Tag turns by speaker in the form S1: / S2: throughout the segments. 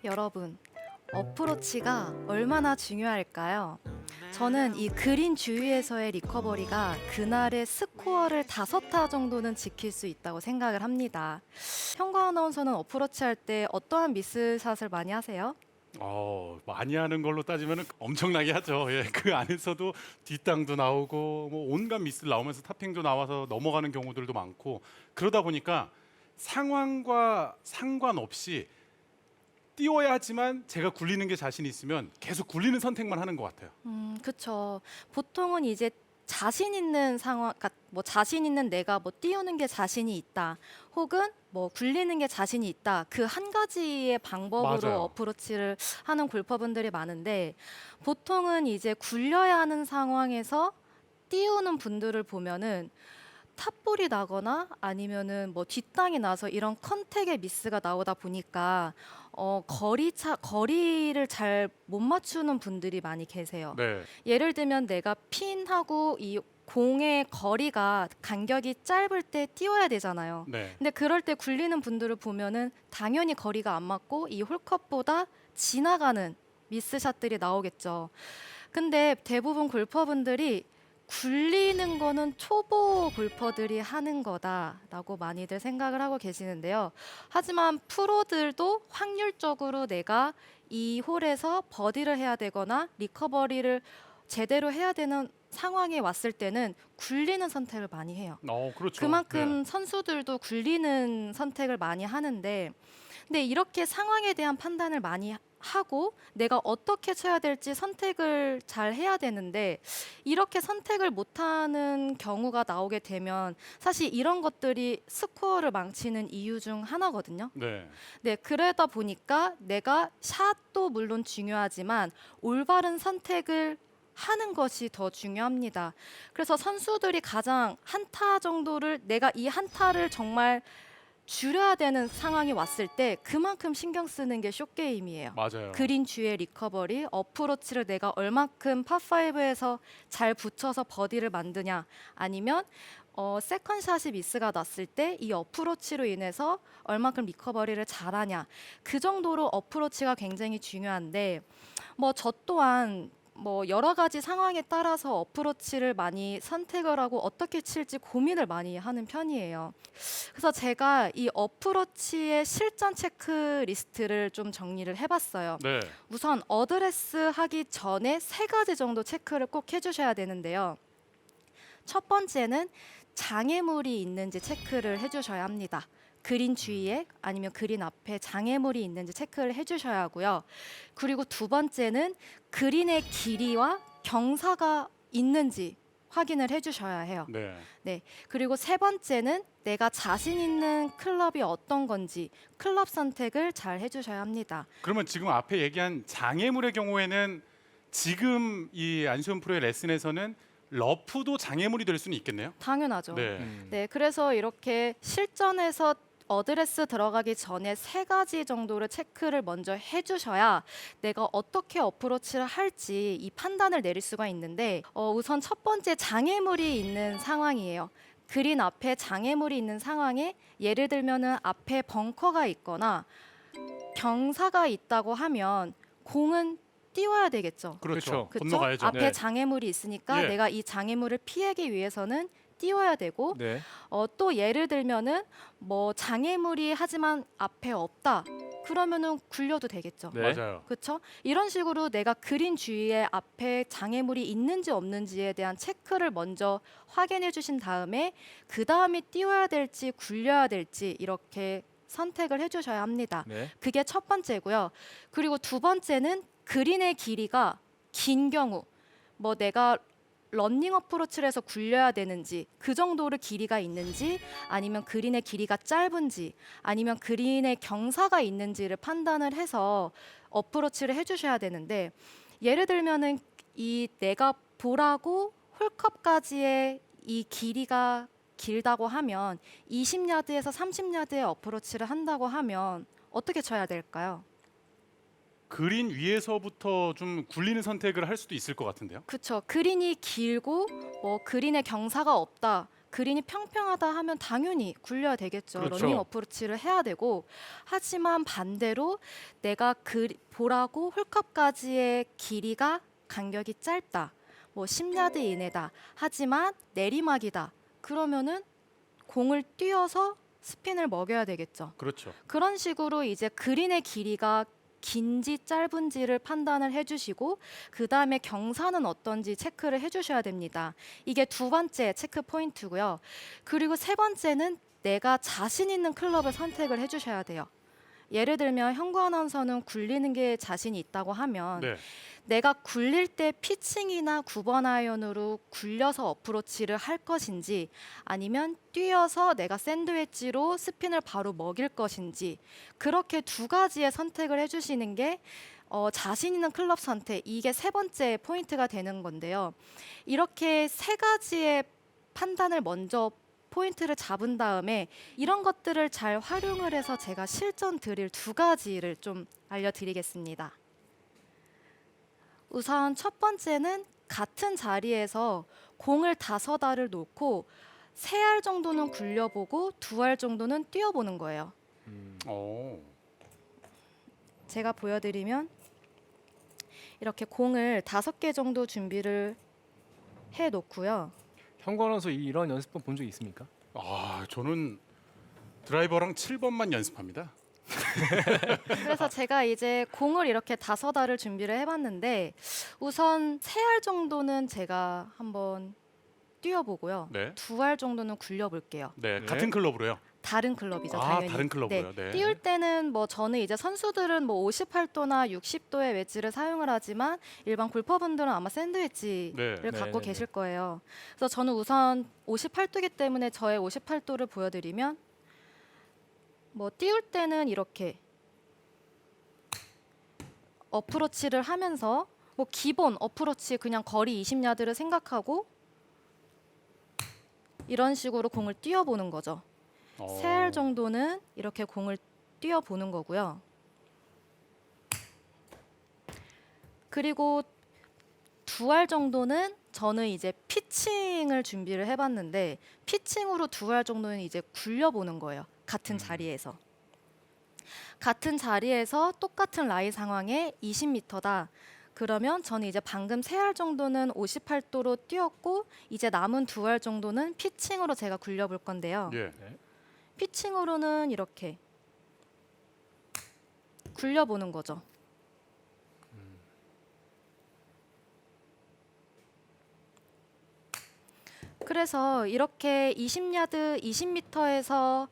S1: 여러분, 어프로치가 얼마나 중요할까요? 저는 이 그린 주위에서의 리커버리가 그날의 스코어를 5타 정도는 지킬 수 있다고 생각을 합니다. 현관 아나운서는 어프로치 할 때 어떠한 미스샷을 많이 하세요?
S2: 많이 하는 걸로 따지면 엄청나게 하죠. 예, 그 안에서도 뒷땅도 나오고 뭐 온갖 미스를 나오면서 탑핑도 나와서 넘어가는 경우들도 많고 그러다 보니까 상황과 상관없이 띄워야 하지만 제가 굴리는 게 자신이 있으면 계속 굴리는 선택만 하는 것 같아요.
S1: 그쵸. 보통은 이제 자신 있는 상황, 그러니까 뭐 자신 있는 내가 뭐 띄우는 게 자신이 있다, 혹은 뭐 굴리는 게 자신이 있다. 그 한 가지의 방법으로
S2: 맞아요.
S1: 어프로치를 하는 골퍼분들이 많은데 보통은 이제 굴려야 하는 상황에서 띄우는 분들을 보면은 탑볼이 나거나 아니면은 뭐 뒷땅이 나서 이런 컨택의 미스가 나오다 보니까 거리를 잘 못 맞추는 분들이 많이 계세요.
S2: 네,
S1: 예를 들면 내가 핀하고 이 공의 거리가 간격이 짧을 때 띄워야 되잖아요.
S2: 네,
S1: 근데 그럴 때 굴리는 분들을 보면은 당연히 거리가 안 맞고 이 홀컵보다 지나가는 미스샷들이 나오겠죠. 근데 대부분 골퍼분들이 굴리는 거는 초보 골퍼들이 하는 거다라고 많이들 생각을 하고 계시는데요. 하지만 프로들도 확률적으로 내가 이 홀에서 버디를 해야 되거나 리커버리를 제대로 해야 되는 상황에 왔을 때는 굴리는 선택을 많이 해요.
S2: 그렇죠.
S1: 그만큼 선수들도 굴리는 선택을 많이 하는데, 근데 이렇게 상황에 대한 판단을 많이 하고 내가 어떻게 쳐야 될지 선택을 잘 해야 되는데 이렇게 선택을 못하는 경우가 나오게 되면 사실 이런 것들이 스코어를 망치는 이유 중 하나거든요.
S2: 네,
S1: 네, 그러다 보니까 내가 샷도 물론 중요하지만 올바른 선택을 하는 것이 더 중요합니다. 그래서 선수들이 가장 한타 정도를 내가 이 한타를 정말 줄여야 되는 상황이 왔을 때 그만큼 신경 쓰는 게 숏게임이에요.
S2: 맞아요.
S1: 그린 주의 리커버리, 어프로치를 내가 얼마큼 파5에서 잘 붙여서 버디를 만드냐, 아니면 세컨샷이 미스가 났을 때 이 어프로치로 인해서 얼마큼 리커버리를 잘하냐, 그 정도로 어프로치가 굉장히 중요한데 뭐 저 또한 뭐 여러 가지 상황에 따라서 어프로치를 많이 선택을 하고 어떻게 칠지 고민을 많이 하는 편이에요. 그래서 제가 이 어프로치의 실전 체크리스트를 좀 정리를 해봤어요.
S2: 네,
S1: 우선 어드레스 하기 전에 3가지 정도 체크를 꼭 해주셔야 되는데요. 첫 번째는 장애물이 있는지 체크를 해주셔야 합니다. 그린 주위에 아니면 그린 앞에 장애물이 있는지 체크를 해주셔야 하고요. 그리고 두 번째는 그린의 길이와 경사가 있는지 확인을 해주셔야 해요.
S2: 네.
S1: 네. 그리고 세 번째는 내가 자신 있는 클럽이 어떤 건지 클럽 선택을 잘 해주셔야 합니다.
S2: 그러면 지금 앞에 얘기한 장애물의 경우에는 지금 이 안시훈 프로의 레슨에서는 러프도 장애물이 될 수는 있겠네요.
S1: 당연하죠.
S2: 네,
S1: 네, 그래서 이렇게 실전에서 어드레스 들어가기 전에 3가지 정도를 체크를 먼저 해주셔야 내가 어떻게 어프로치를 할지 이 판단을 내릴 수가 있는데 우선 첫 번째 장애물이 있는 상황이에요. 그린 앞에 장애물이 있는 상황에 예를 들면은 앞에 벙커가 있거나 경사가 있다고 하면 공은 띄워야 되겠죠.
S2: 그렇죠.
S1: 그쵸?
S2: 건너가야죠.
S1: 앞에
S3: 네.
S1: 장애물이 있으니까
S2: 예.
S1: 내가 이 장애물을 피하기 위해서는 띄워야 되고
S3: 네.
S1: 또 예를 들면은 뭐 장애물이 하지만 앞에 없다. 그러면은 굴려도 되겠죠.
S3: 네.
S2: 맞아요.
S1: 그렇죠? 이런 식으로 내가 그린 주위에 앞에 장애물이 있는지 없는지에 대한 체크를 먼저 확인해 주신 다음에 그 다음에 띄워야 될지 굴려야 될지 이렇게 선택을 해 주셔야 합니다.
S3: 네.
S1: 그게 첫 번째고요. 그리고 두 번째는 그린의 길이가 긴 경우 뭐 내가 런닝 어프로치를 해서 굴려야 되는지 그 정도로 길이가 있는지 아니면 그린의 길이가 짧은지 아니면 그린의 경사가 있는지를 판단을 해서 어프로치를 해주셔야 되는데 예를 들면은 이 내가 볼하고 홀컵까지의 이 길이가 길다고 하면 20야드에서 30야드의 어프로치를 한다고 하면 어떻게 쳐야 될까요?
S2: 그린 위에서부터 좀 굴리는 선택을 할 수도 있을 것 같은데요.
S1: 그쵸. 그린이 길고 뭐 그린의 경사가 없다. 그린이 평평하다 하면 당연히 굴려야 되겠죠.
S2: 그렇죠.
S1: 러닝 어프로치를 해야 되고 하지만 반대로 내가 볼하고 홀컵까지의 길이가 간격이 짧다. 뭐 10야드 이내다. 하지만 내리막이다. 그러면은 공을 띄어서 스핀을 먹여야 되겠죠.
S2: 그렇죠.
S1: 그런 식으로 이제 그린의 길이가 긴지 짧은지를 판단을 해주시고 그 다음에 경사는 어떤지 체크를 해주셔야 됩니다. 이게 두 번째 체크 포인트고요. 그리고 세 번째는 내가 자신 있는 클럽을 선택을 해주셔야 돼요. 예를 들면 현구 아나운서는 굴리는 게 자신이 있다고 하면
S2: 네.
S1: 내가 굴릴 때 피칭이나 9번 아이언으로 굴려서 어프로치를 할 것인지 아니면 뛰어서 내가 샌드웨지로 스핀을 바로 먹일 것인지 그렇게 두 가지의 선택을 해주시는 게 자신 있는 클럽 선택 이게 세 번째 포인트가 되는 건데요. 이렇게 세 가지의 판단을 먼저 포인트를 잡은 다음에 이런 것들을 잘 활용을 해서 제가 실전 드릴 두 가지를 좀 알려드리겠습니다. 우선 첫 번째는 같은 자리에서 공을 5알을 놓고 3알 정도는 굴려보고 2알 정도는 뛰어보는 거예요.
S2: 오.
S1: 제가 보여드리면 이렇게 공을 5개 정도 준비를 해놓고요.
S3: 현구 아나운서 이런 연습법 본 적 있습니까?
S2: 아, 저는 드라이버랑 7번만 연습합니다.
S1: 그래서 제가 이제 공을 이렇게 5알을 준비를 해봤는데 우선 3알 정도는 제가 한번 뛰어보고요.
S2: 네.
S1: 2알 정도는 굴려볼게요.
S2: 네,
S3: 네.
S2: 같은 클럽으로요.
S1: 다른 클럽이죠,
S2: 아,
S1: 당연히.
S2: 다른 클럽으로요. 네.
S1: 띄울 때는 뭐 저는 이제 선수들은 뭐 58도나 60도의 웨지를 사용을 하지만 일반 골퍼분들은 아마 샌드웨지를
S2: 네.
S1: 갖고
S3: 네,
S1: 계실 거예요. 그래서 저는 우선 58도기 때문에 저의 58도를 보여드리면 뭐 띄울 때는 이렇게 어프로치를 하면서 뭐 기본 어프로치 그냥 거리 20야드를 생각하고 이런 식으로 공을 띄워보는 거죠. 3알 정도는 이렇게 공을 띄워보는 거고요. 그리고 2알 정도는 저는 이제 피칭을 준비를 해봤는데 피칭으로 2알 정도는 이제 굴려보는 거예요. 같은 자리에서. 같은 자리에서 똑같은 라이 상황에 20m다. 그러면 저는 이제 방금 3알 정도는 58도로 뛰었고 이제 남은 2알 정도는 피칭으로 제가 굴려볼 건데요.
S2: 예.
S1: 피칭으로는 이렇게 굴려보는 거죠. 그래서 이렇게 20야드, 20m에서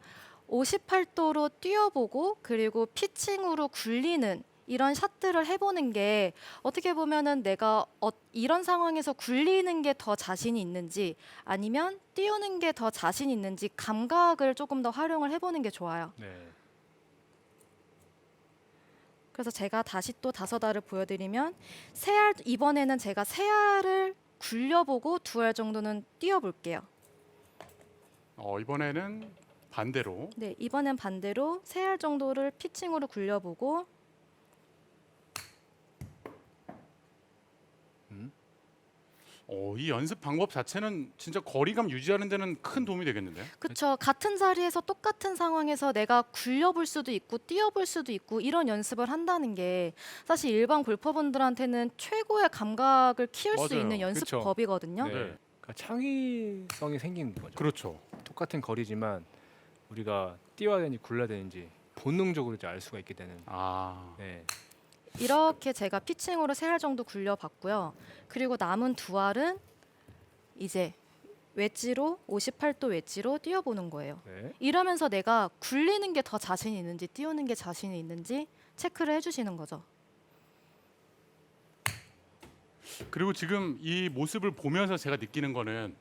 S1: 58도로 뛰어보고 그리고 피칭으로 굴리는 이런 샷들을 해보는 게 어떻게 보면은 내가 이런 상황에서 굴리는 게 더 자신이 있는지 아니면 띄우는 게 더 자신 있는지 감각을 조금 더 활용을 해보는 게 좋아요.
S3: 네.
S1: 그래서 제가 다시 또 5알을 보여드리면 3알 이번에는 제가 3알을 굴려보고 2알 정도는 띄워볼게요.
S2: 이번에는 반대로.
S1: 네, 이번엔 반대로 3알 정도를 피칭으로 굴려보고
S2: 이 연습 방법 자체는 진짜 거리감 유지하는 데는 큰 도움이 되겠는데요.
S1: 그렇죠. 같은 자리에서 똑같은 상황에서 내가 굴려볼 수도 있고 뛰어볼 수도 있고 이런 연습을 한다는 게 사실 일반 골퍼분들한테는 최고의 감각을 키울 수
S2: 맞아요.
S1: 있는
S3: 그쵸.
S1: 연습법이거든요.
S3: 네. 그러니까 창의성이 생기는 거죠.
S2: 그렇죠.
S3: 똑같은 거리지만 우리가 뛰어야 되는지 굴러야 되는지 본능적으로 이제 알 수가 있게 되는.
S2: 아,
S3: 네.
S1: 이렇게 제가 피칭으로 3알 정도 굴려봤고요. 그리고 남은 2알은 이제 웨지로 58도 웨지로 뛰어보는 거예요.
S3: 네.
S1: 이러면서 내가 굴리는 게 더 자신이 있는지 띄우는 게 자신이 있는지 체크를 해주시는 거죠.
S2: 그리고 지금 이 모습을 보면서 제가 느끼는 거는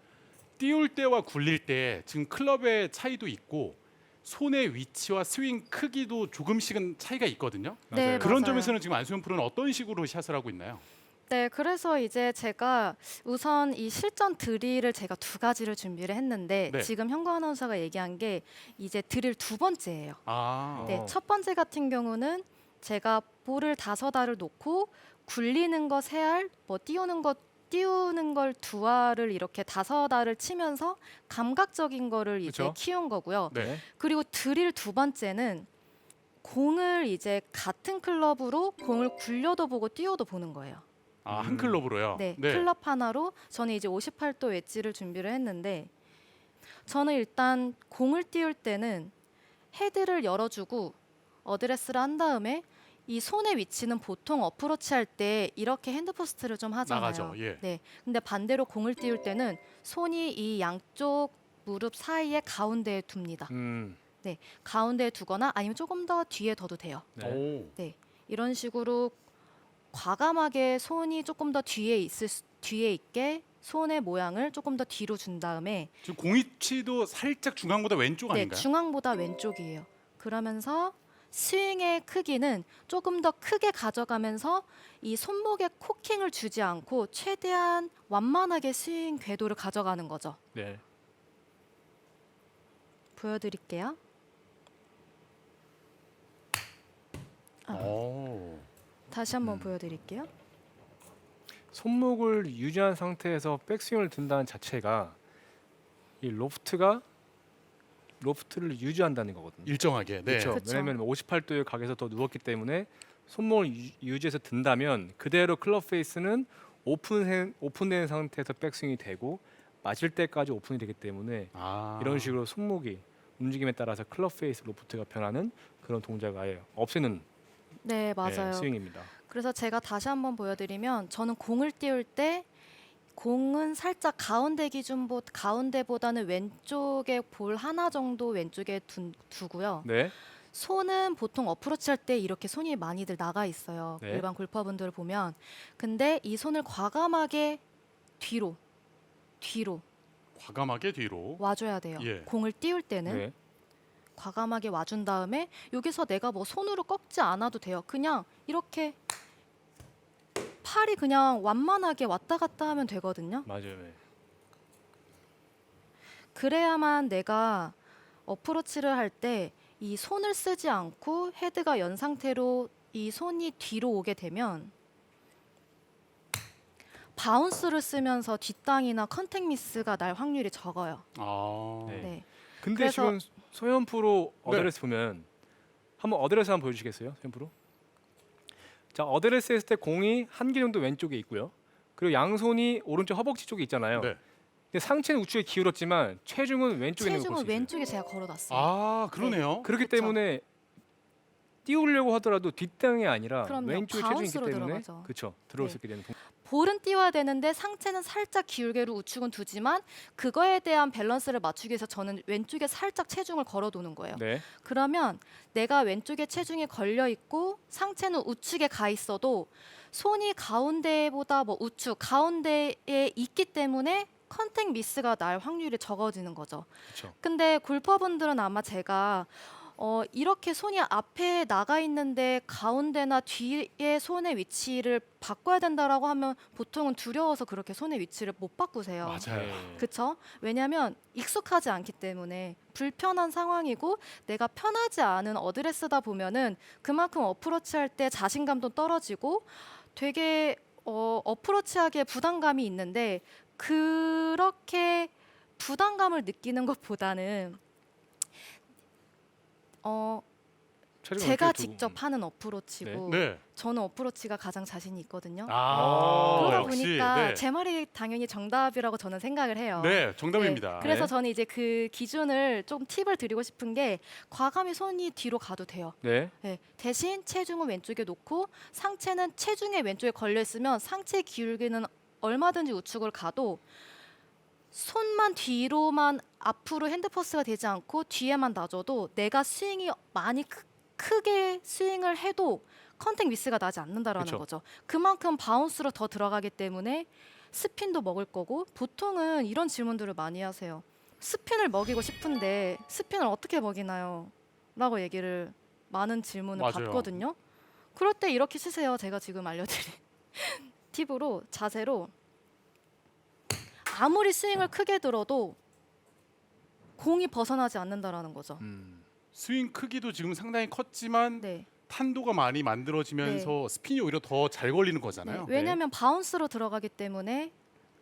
S2: 띄울 때와 굴릴 때 지금 클럽의 차이도 있고 손의 위치와 스윙 크기도 조금씩은 차이가 있거든요.
S1: 네,
S3: 맞아요.
S2: 그런
S1: 맞아요.
S2: 점에서는 지금 안수현 프로는 어떤 식으로 샷을 하고 있나요?
S1: 네, 그래서 이제 제가 우선 이 실전 드릴을 제가 2가지를 준비를 했는데
S2: 네.
S1: 지금 현구 아나운서가 얘기한 게 이제 드릴 2번째예요.
S2: 아,
S1: 네, 첫 번째 같은 경우는 제가 볼을 5알을 놓고 굴리는 거 3알, 뭐 띄우는 거 띄우는 걸 2알을 이렇게 5알을 치면서 감각적인 거를 이제
S3: 그쵸?
S1: 키운 거고요.
S2: 네.
S1: 그리고 드릴 2번째는 공을 이제 같은 클럽으로 공을 굴려도 보고 띄워도 보는 거예요.
S2: 아, 한 클럽으로요.
S1: 네, 클럽 하나로 저는 이제 58도 웨지를 준비를 했는데 저는 일단 공을 띄울 때는 헤드를 열어주고 어드레스를 한 다음에 이 손의 위치는 보통 어프로치 할 때 이렇게 핸드포스트를 좀 하잖아요.
S2: 나가죠. 예.
S1: 네, 근데 반대로 공을 띄울 때는 손이 이 양쪽 무릎 사이에 가운데에 둡니다. 가운데에 두거나 아니면 조금 더 뒤에 둬도 돼요.
S3: 네.
S2: 오.
S1: 네, 이런 식으로 과감하게 손이 조금 더 뒤에 있게 손의 모양을 조금 더 뒤로 준 다음에
S2: 지금 공이치도 살짝 중앙보다 왼쪽
S1: 네,
S2: 아닌가요?
S1: 중앙보다 왼쪽이에요. 그러면서 스윙의 크기는 조금 더 크게 가져가면서 이 손목에 코킹을 주지 않고 최대한 완만하게 스윙 궤도를 가져가는 거죠.
S3: 네.
S1: 보여드릴게요.
S2: 오.
S1: 다시 한번 보여드릴게요.
S3: 손목을 유지한 상태에서 백스윙을 든다는 자체가 이 로프트를 유지한다는 거거든요.
S2: 일정하게. 네.
S3: 그렇죠.
S1: 그쵸.
S3: 왜냐하면 58도의 각에서 더 누웠기 때문에 손목을 유지해서 든다면 그대로 클럽 페이스는 오픈된 상태에서 백스윙이 되고 맞을 때까지 오픈이 되기 때문에
S2: 아.
S3: 이런 식으로 손목이 움직임에 따라서 클럽 페이스 로프트가 변하는 그런 동작을 아예 없애는
S1: 네, 맞아요.
S3: 스윙입니다.
S1: 그래서 제가 다시 한번 보여드리면 저는 공을 띄울 때 공은 살짝 가운데보다는 왼쪽에 볼 하나 정도 왼쪽에 두고요.
S3: 네.
S1: 손은 보통 어프로치 할 때 이렇게 손이 많이들 나가 있어요.
S3: 네.
S1: 일반 골퍼분들을 보면. 근데 이 손을 과감하게 뒤로
S2: 과감하게 뒤로.
S1: 와줘야 돼요.
S2: 예.
S1: 공을 띄울 때는
S3: 네.
S1: 과감하게 와준 다음에 여기서 내가 뭐 손으로 꺾지 않아도 돼요. 그냥 이렇게 팔이 그냥 완만하게 왔다 갔다 하면 되거든요.
S3: 맞아요. 네.
S1: 그래야만 내가 어프로치를 할 때 이 손을 쓰지 않고 헤드가 연 상태로 이 손이 뒤로 오게 되면 바운스를 쓰면서 뒷땅이나 컨택 미스가 날 확률이 적어요.
S2: 아.
S3: 네.
S1: 네.
S3: 근데
S1: 그래서-
S3: 지금 소연 프로
S2: 네.
S3: 어드레스 보면 한번 어드레스 한번 보여주시겠어요, 소연 프로? 자, 어드레스 했을 때 공이 한 개 정도 왼쪽에 있고요. 그리고 양손이 오른쪽 허벅지 쪽에 있잖아요.
S2: 네.
S3: 근데 상체는 우측에 기울었지만 체중은 왼쪽에 있는 걸 볼 수
S1: 체중을
S3: 있어요.
S1: 왼쪽에 제가 걸어놨어요.
S2: 아, 그러네요.
S3: 그렇기
S1: 그쵸.
S3: 때문에 띄우려고 하더라도 뒷땅이 아니라
S1: 그럼요.
S3: 왼쪽에 체중이 있기
S1: 바운스로
S3: 때문에
S1: 들어가죠.
S3: 그렇죠. 들어올 수
S1: 네.
S3: 있게 되는
S1: 볼은 띄워야 되는데 상체는 살짝 기울게로 우측은 두지만 그거에 대한 밸런스를 맞추기 위해서 저는 왼쪽에 살짝 체중을 걸어두는 거예요.
S3: 네.
S1: 그러면 내가 왼쪽에 체중이 걸려 있고 상체는 우측에 가 있어도 손이 가운데보다 뭐 우측 가운데에 있기 때문에 컨택 미스가 날 확률이 적어지는 거죠.
S3: 그렇죠.
S1: 근데 골퍼분들은 아마 제가 이렇게 손이 앞에 나가 있는데 가운데나 뒤에 손의 위치를 바꿔야 된다라고 하면 보통은 두려워서 그렇게 손의 위치를 못 바꾸세요.
S2: 맞아요.
S3: 네.
S1: 그쵸? 왜냐하면 익숙하지 않기 때문에 불편한 상황이고 내가 편하지 않은 어드레스다 보면은 그만큼 어프로치 할 때 자신감도 떨어지고 되게 어프로치하기에 부담감이 있는데 그렇게 부담감을 느끼는 것보다는
S3: 체중을
S1: 제가
S3: 왼쪽에 두고.
S1: 직접 하는 어프로치고
S2: 네.
S1: 저는 어프로치가 가장 자신이 있거든요.
S2: 아,
S1: 그러다
S2: 역시.
S1: 보니까
S2: 네.
S1: 제 말이 당연히 정답이라고 저는 생각을 해요.
S2: 네, 정답입니다.
S1: 네, 그래서
S3: 네.
S1: 저는 이제 그 기준을 좀 팁을 드리고 싶은 게 과감히 손이 뒤로 가도 돼요.
S3: 네.
S1: 네, 대신 체중은 왼쪽에 놓고 상체는 체중에 왼쪽에 걸려 있으면 상체 기울기는 얼마든지 우측으로 가도 손만 뒤로만 앞으로 핸드퍼스가 되지 않고 뒤에만 놔줘도 내가 스윙이 많이 크게 스윙을 해도 컨택 미스가 나지 않는다라는
S3: 그쵸.
S1: 거죠. 그만큼 바운스로 더 들어가기 때문에 스핀도 먹을 거고 보통은 이런 질문들을 많이 하세요. 스핀을 먹이고 싶은데 스핀을 어떻게 먹이나요? 라고 얘기를 많은 질문을
S2: 맞아요.
S1: 받거든요. 그럴 때 이렇게 치세요. 제가 지금 알려드린 팁으로 자세로 아무리 스윙을 크게 들어도 공이 벗어나지 않는다라는 거죠.
S2: 스윙 크기도 지금 상당히 컸지만
S1: 네.
S2: 탄도가 많이 만들어지면서 스핀이 오히려 더 잘 걸리는
S1: 네.
S2: 거잖아요.
S1: 왜냐하면 바운스로 들어가기 때문에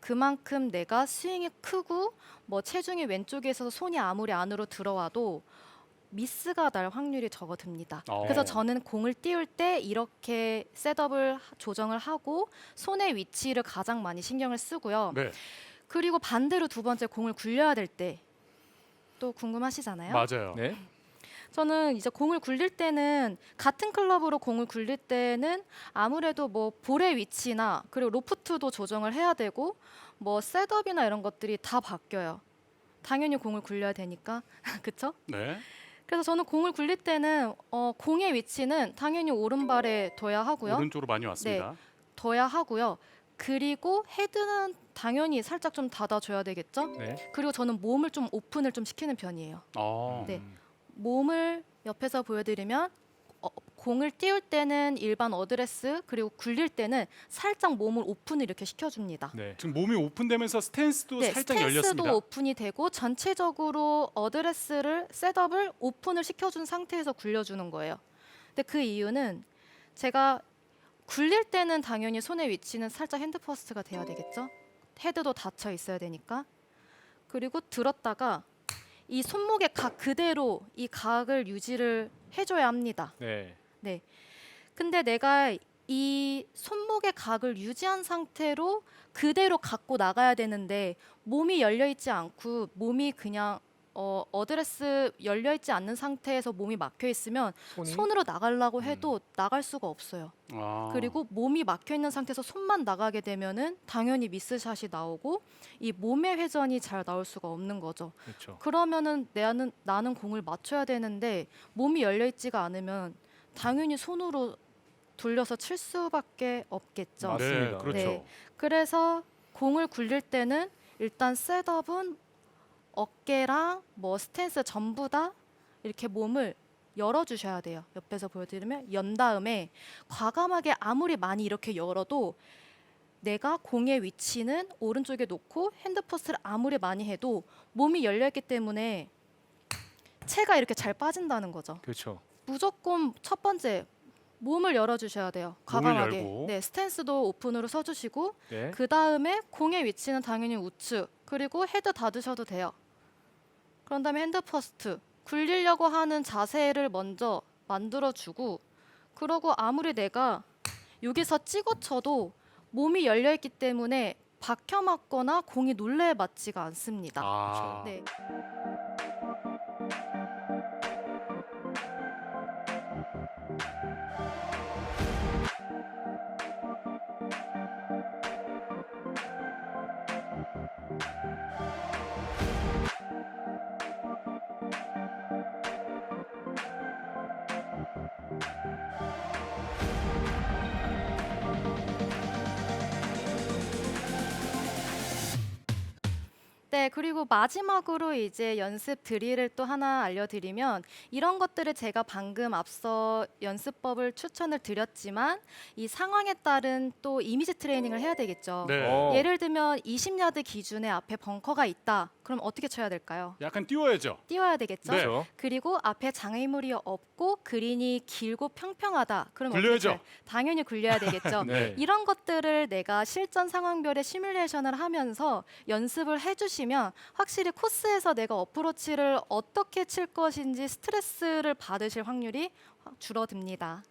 S1: 그만큼 내가 스윙이 크고 뭐 체중이 왼쪽에 있어서 손이 아무리 안으로 들어와도 미스가 날 확률이 적어듭니다.
S2: 어.
S1: 그래서 저는 공을 띄울 때 이렇게 셋업을 조정을 하고 손의 위치를 가장 많이 신경을 쓰고요.
S2: 네,
S1: 그리고 반대로 두 번째 공을 굴려야 될 때 또 궁금하시잖아요.
S2: 맞아요.
S3: 네.
S1: 저는 이제 공을 굴릴 때는 같은 클럽으로 공을 굴릴 때는 아무래도 뭐 볼의 위치나 그리고 로프트도 조정을 해야 되고 뭐 셋업이나 이런 것들이 다 바뀌어요. 당연히 공을 굴려야 되니까 그쵸?
S2: 네,
S1: 그래서 저는 공을 굴릴 때는 공의 위치는 당연히 오른발에 둬야 하고요.
S2: 오른쪽으로 많이 왔습니다.
S1: 둬야 하고요. 그리고 헤드는 당연히 살짝 좀 닫아줘야 되겠죠.
S3: 네.
S1: 그리고 저는 몸을 좀 오픈을 좀 시키는 편이에요.
S2: 어.
S1: 네. 몸을 옆에서 보여드리면 공을 띄울 때는 일반 어드레스 그리고 굴릴 때는 살짝 몸을 오픈을 이렇게 시켜줍니다.
S3: 네.
S2: 지금 몸이 오픈되면서 스탠스도
S1: 네,
S2: 살짝
S1: 스탠스도
S2: 열렸습니다.
S1: 오픈이 되고 전체적으로 어드레스를 셋업을 오픈을 시켜준 상태에서 굴려주는 거예요. 근데 그 이유는 제가 굴릴 때는 당연히 손의 위치는 살짝 핸드 퍼스트가 돼야 되겠죠. 헤드도 닫혀 있어야 되니까. 그리고 들었다가 이 손목의 각 그대로 이 각을 유지를 해줘야 합니다.
S3: 네.
S1: 근데 내가 이 손목의 각을 유지한 상태로 그대로 갖고 나가야 되는데 몸이 열려 있지 않고 몸이 그냥 어드레스 열려 있지 않는 상태에서 몸이 막혀 있으면
S3: 손이
S1: 손으로 나가려고 해도 나갈 수가 없어요.
S2: 아.
S1: 그리고 몸이 막혀 있는 상태에서 손만 나가게 되면은 당연히 미스샷이 나오고 이 몸의 회전이 잘 나올 수가 없는 거죠.
S3: 그렇죠.
S1: 그러면은 나는 공을 맞춰야 되는데 몸이 열려 있지가 않으면 당연히 손으로 돌려서 칠 수밖에 없겠죠.
S3: 맞습니다.
S2: 네, 그렇죠.
S1: 네. 그래서 공을 굴릴 때는 일단 셋업은 어깨랑 뭐 스탠스 전부 다 이렇게 몸을 열어주셔야 돼요. 옆에서 보여드리면 연 다음에 과감하게 아무리 많이 이렇게 열어도 내가 공의 위치는 오른쪽에 놓고 핸드포스를 아무리 많이 해도 몸이 열려있기 때문에 채가 이렇게 잘 빠진다는 거죠.
S3: 그렇죠.
S1: 무조건 첫 번째 몸을 열어주셔야 돼요.
S2: 몸을
S1: 과감하게.
S2: 열고.
S1: 네, 스탠스도 오픈으로 서주시고
S3: 네.
S1: 그 다음에 공의 위치는 당연히 우측 그리고 헤드 닫으셔도 돼요. 그런 다음에 핸드 퍼스트 굴리려고 하는 자세를 먼저 만들어주고 그러고 아무리 내가 여기서 찍어 쳐도 몸이 열려있기 때문에 박혀 맞거나 공이 놀래에 맞지가 않습니다.
S2: 아.
S1: 네. 네, 그리고 마지막으로 이제 연습 드릴을 또 하나 알려드리면 이런 것들을 제가 방금 앞서 연습법을 추천을 드렸지만 이 상황에 따른 또 이미지 트레이닝을 해야 되겠죠.
S2: 네.
S1: 예를 들면 20야드 기준에 앞에 벙커가 있다. 그럼 어떻게 쳐야 될까요?
S2: 약간 띄워야죠.
S1: 띄워야 되겠죠.
S2: 네.
S3: 그렇죠.
S1: 그리고 앞에 장애물이 없고 그린이 길고 평평하다. 그럼
S2: 굴려야죠.
S1: 어떻게 쳐요? 당연히 굴려야 되겠죠.
S3: 네.
S1: 이런 것들을 내가 실전 상황별의 시뮬레이션을 하면서 연습을 해주시면 확실히 코스에서 내가 어프로치를 어떻게 칠 것인지 스트레스를 받으실 확률이 줄어듭니다.